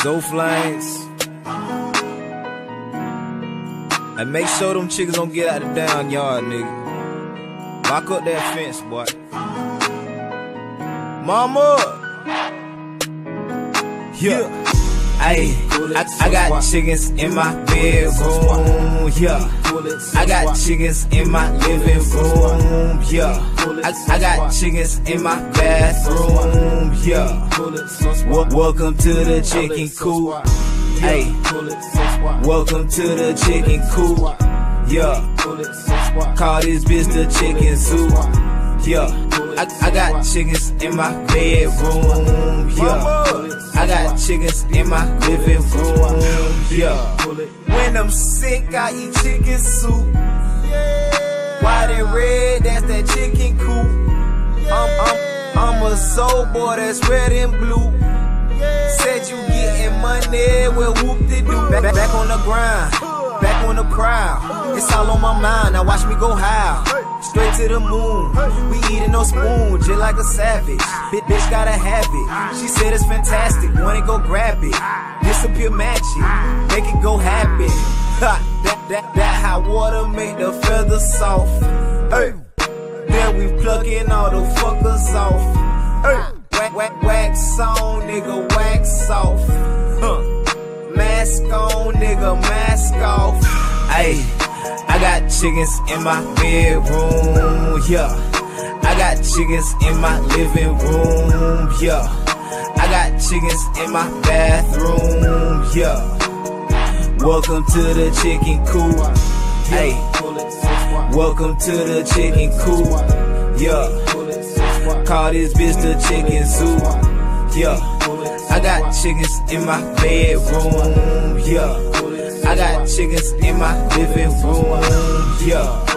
Zo Flames. And make sure them chickens don't get out the down yard, nigga. Lock up that fence, boy. Mama! Yeah. Ayy, I got chickens in my bedroom, yeah. I got chickens in my living room, yeah. I got chickens in my bathroom, yeah. Welcome to the chicken coop, ayy. Welcome to the chicken coop, yeah. Call this bitch the chicken soup, yeah. I got chickens in my bedroom, yeah. I got chickens in my living room, yeah. When I'm sick, I eat chicken soup. White and red, that's that chicken coop. I'm a soul boy that's red and blue. Said you getting money, well whoop-de-doo. Back on the grind, back on the prowl. It's all on my mind, now watch me go howl. Straight to the moon, we eating no spoon, just like a savage. Bitch gotta have it, she said it's fantastic, wanna go grab it. Disappear magic, make it go happen. Ha, that hot water make the feathers soft. Hey, then we plucking all the fuckers off. Hey, wax on, nigga, wax off. Mask on, nigga, mask off. Ayy, I got chickens in my bedroom, yeah. I got chickens in my living room, yeah. I got chickens in my bathroom, yeah. Welcome to the chicken coop, ayy. Welcome to the chicken coop, yeah. Call this bitch the chicken soup, yeah. I got chickens in my bedroom, yeah. I got chickens in my living room, yeah.